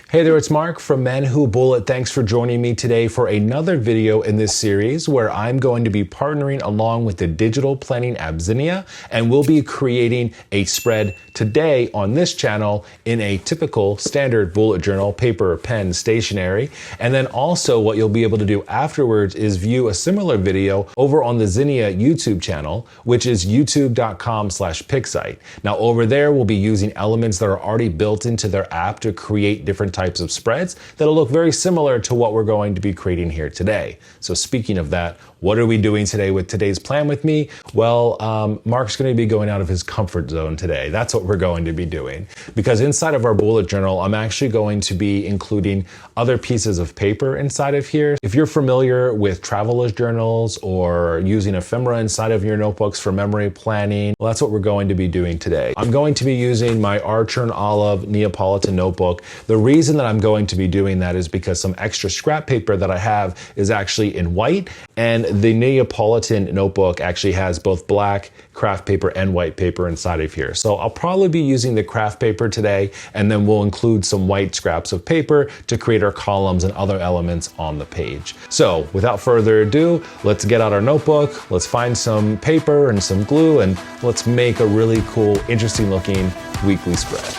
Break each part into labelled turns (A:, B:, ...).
A: Hey there, it's Mark from MENWHOBULLET. Thanks for joining me today for another video in this series where I'm going to be partnering along with the digital planning app Zinnia, and we'll be creating a spread today on this channel in a typical standard bullet journal, paper, pen, stationery. And then also what you'll be able to do afterwards is view a similar video over on the Zinnia YouTube channel, which is youtube.com/Pixite. Now over there, we'll be using elements that are already built into their app to create different types of spreads that'll look very similar to what we're going to be creating here today. So speaking of that, what are we doing today with today's plan with me? Well, Mark's going to be going out of his comfort zone today. That's what we're going to be doing. Because inside of our bullet journal, I'm actually going to be including other pieces of paper inside of here. If you're familiar with traveler's journals or using ephemera inside of your notebooks for memory planning, well, that's what we're going to be doing today. I'm going to be using my Archer and Olive Neapolitan notebook. The reason that I'm going to be doing that is because some extra scrap paper that I have is actually in white, and the Neapolitan notebook actually has both black Kraft paper and white paper inside of here. So I'll probably be using the Kraft paper today, and then we'll include some white scraps of paper to create our columns and other elements on the page. So without further ado, let's get out our notebook, let's find some paper and some glue, and let's make a really cool, interesting looking weekly spread.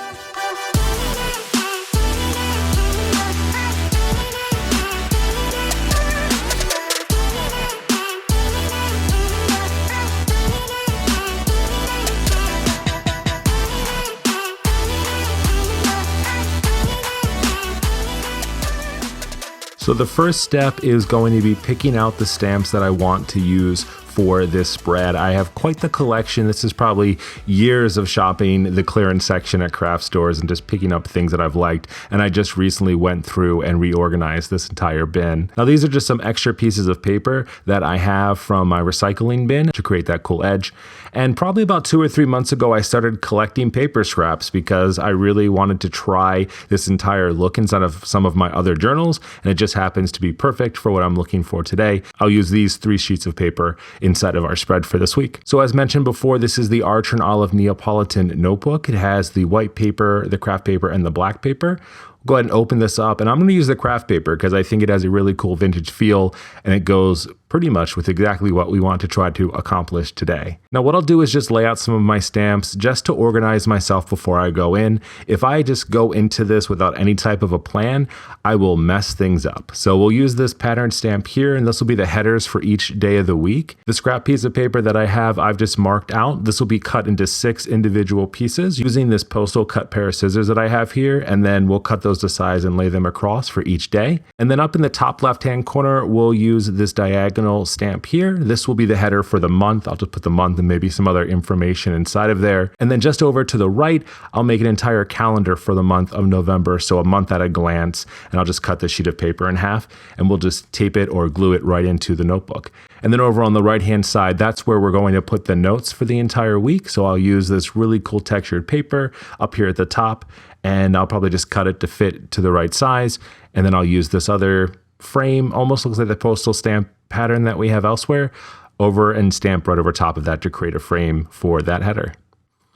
A: So the first step is going to be picking out the stamps that I want to use for this spread. I have quite the collection. This is probably years of shopping the clearance section at craft stores and just picking up things that I've liked. And I just recently went through and reorganized this entire bin. Now these are just some extra pieces of paper that I have from my recycling bin to create that cool edge. And probably about 2 or 3 months ago, I started collecting paper scraps because I really wanted to try this entire look inside of some of my other journals. And it just happens to be perfect for what I'm looking for today. I'll use these 3 sheets of paper inside of our spread for this week. So as mentioned before, this is the Archer and Olive Neapolitan notebook. It has the white paper, the Kraft paper, and the black paper. Go ahead and open this up, and I'm going to use the Kraft paper because I think it has a really cool vintage feel, and it goes pretty much with exactly what we want to try to accomplish today. Now what I'll do is just lay out some of my stamps just to organize myself before I go in. If I just go into this without any type of a plan, I will mess things up. So we'll use this pattern stamp here, and this will be the headers for each day of the week. The scrap piece of paper that I have, I've just marked out. This will be cut into 6 individual pieces using this postal cut pair of scissors that I have here, and then we'll cut those to size and lay them across for each day. And then up in the top left-hand corner, we'll use this diagonal stamp here. This will be the header for the month. I'll just put the month and maybe some other information inside of there. And then just over to the right, I'll make an entire calendar for the month of November. So a month at a glance, and I'll just cut the sheet of paper in half, and we'll just tape it or glue it right into the notebook. And then over on the right-hand side, that's where we're going to put the notes for the entire week. So I'll use this really cool textured paper up here at the top, and I'll probably just cut it to fit to the right size. And then I'll use this other frame, almost looks like the postal stamp pattern that we have elsewhere, over and stamp right over top of that to create a frame for that header.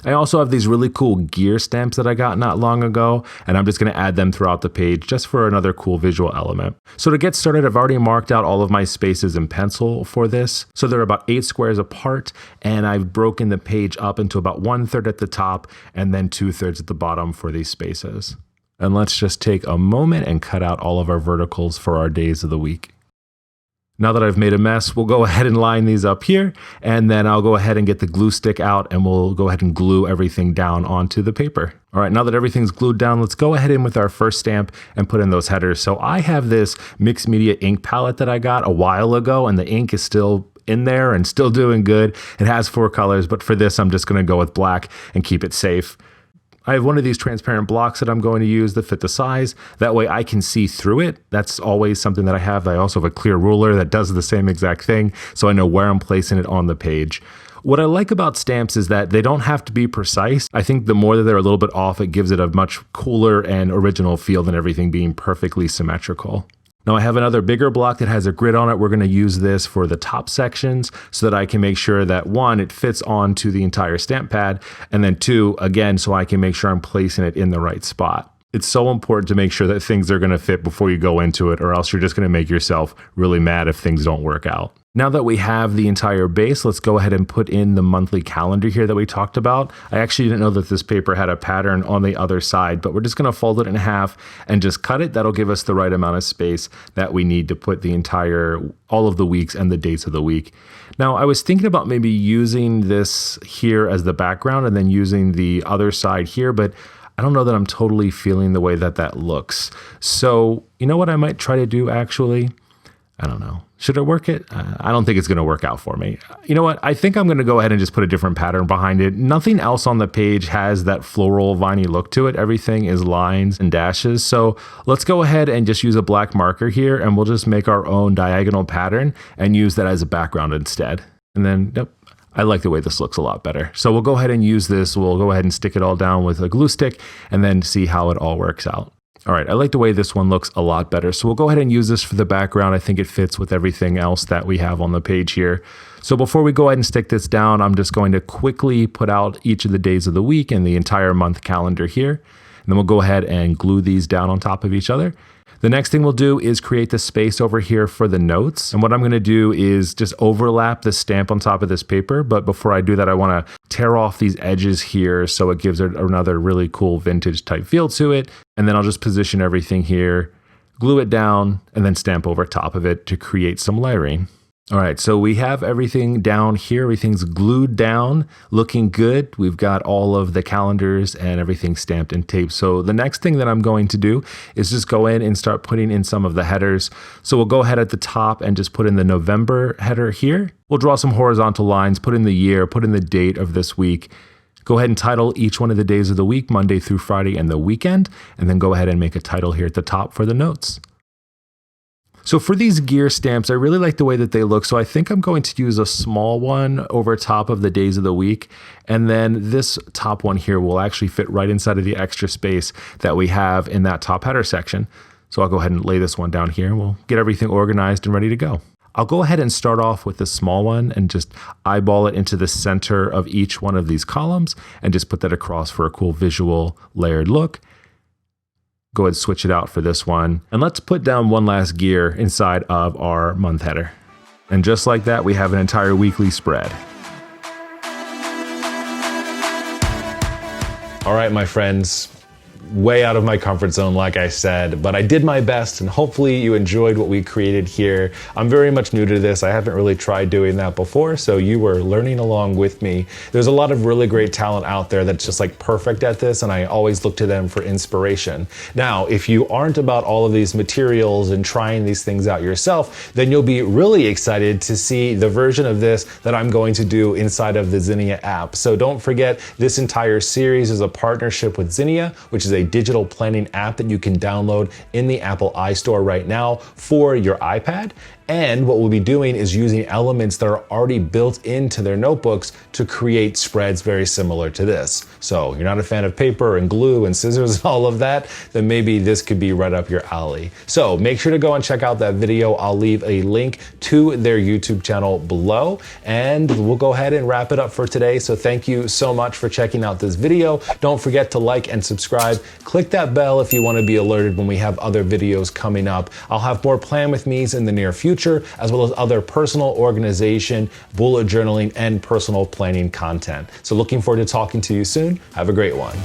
A: I also have these really cool gear stamps that I got not long ago, and I'm just going to add them throughout the page just for another cool visual element. So to get started, I've already marked out all of my spaces in pencil for this. So they're about 8 squares apart, and I've broken the page up into about 1/3 at the top and then 2/3 at the bottom for these spaces. And let's just take a moment and cut out all of our verticals for our days of the week. Now that I've made a mess, we'll go ahead and line these up here, and then I'll go ahead and get the glue stick out, and we'll go ahead and glue everything down onto the paper. All right, now that everything's glued down, let's go ahead in with our first stamp and put in those headers. So I have this mixed media ink palette that I got a while ago, and the ink is still in there and still doing good. It has 4 colors, but for this, I'm just gonna go with black and keep it safe. I have one of these transparent blocks that I'm going to use that fit the size. That way I can see through it. That's always something that I have. I also have a clear ruler that does the same exact thing, so I know where I'm placing it on the page. What I like about stamps is that they don't have to be precise. I think the more that they're a little bit off, it gives it a much cooler and original feel than everything being perfectly symmetrical. Now I have another bigger block that has a grid on it. We're going to use this for the top sections so that I can make sure that 1, it fits onto the entire stamp pad, and then 2, again, so I can make sure I'm placing it in the right spot. It's so important to make sure that things are going to fit before you go into it, or else you're just going to make yourself really mad if things don't work out. Now that we have the entire base, let's go ahead and put in the monthly calendar here that we talked about. I actually didn't know that this paper had a pattern on the other side, but we're just going to fold it in half and just cut it. That'll give us the right amount of space that we need to put all of the weeks and the dates of the week. Now, I was thinking about maybe using this here as the background and then using the other side here, but I don't know that I'm totally feeling the way that that looks. So, you know what I might try to do actually? I don't know. Should I work it? I don't think it's going to work out for me. You know what? I think I'm going to go ahead and just put a different pattern behind it. Nothing else on the page has that floral viney look to it. Everything is lines and dashes. So let's go ahead and just use a black marker here, and we'll just make our own diagonal pattern and use that as a background instead. And then, yep. I like the way this looks a lot better. So we'll go ahead and use this. We'll go ahead and stick it all down with a glue stick and then see how it all works out. All right, I like the way this one looks a lot better. So we'll go ahead and use this for the background. I think it fits with everything else that we have on the page here. So before we go ahead and stick this down, I'm just going to quickly put out each of the days of the week and the entire month calendar here. And then we'll go ahead and glue these down on top of each other. The next thing we'll do is create the space over here for the notes. And what I'm going to do is just overlap the stamp on top of this paper. But before I do that, I want to tear off these edges here so it gives it another really cool vintage type feel to it. And then I'll just position everything here, glue it down, and then stamp over top of it to create some layering. All right, so we have everything down here. Everything's glued down, looking good. We've got all of the calendars and everything stamped and taped. So the next thing that I'm going to do is just go in and start putting in some of the headers. So we'll go ahead at the top and just put in the November header here. We'll draw some horizontal lines, put in the year, put in the date of this week. Go ahead and title each one of the days of the week, Monday through Friday and the weekend, and then go ahead and make a title here at the top for the notes. So for these gear stamps, I really like the way that they look. So I think I'm going to use a small one over top of the days of the week. And then this top one here will actually fit right inside of the extra space that we have in that top header section. So I'll go ahead and lay this one down here and we'll get everything organized and ready to go. I'll go ahead and start off with the small one and just eyeball it into the center of each one of these columns and just put that across for a cool visual layered look. Go ahead and switch it out for this one. And let's put down one last gear inside of our month header. And just like that, we have an entire weekly spread. All right, my friends, way out of my comfort zone, like I said, but I did my best and hopefully you enjoyed what we created here. I'm very much new to this. I haven't really tried doing that before, so you were learning along with me. There's a lot of really great talent out there that's just like perfect at this, and I always look to them for inspiration. Now, if you aren't about all of these materials and trying these things out yourself, then you'll be really excited to see the version of this that I'm going to do inside of the Zinnia app. So don't forget, this entire series is a partnership with Zinnia, which is a digital planning app that you can download in the Apple iStore right now for your iPad. And what we'll be doing is using elements that are already built into their notebooks to create spreads very similar to this. So you're not a fan of paper and glue and scissors and all of that, then maybe this could be right up your alley. So make sure to go and check out that video. I'll leave a link to their YouTube channel below, and we'll go ahead and wrap it up for today. So thank you so much for checking out this video. Don't forget to like and subscribe. Click that bell if you want to be alerted when we have other videos coming up. I'll have more Plan With Me's in the near future, as well as other personal organization, bullet journaling, and personal planning content. So looking forward to talking to you soon. Have a great one.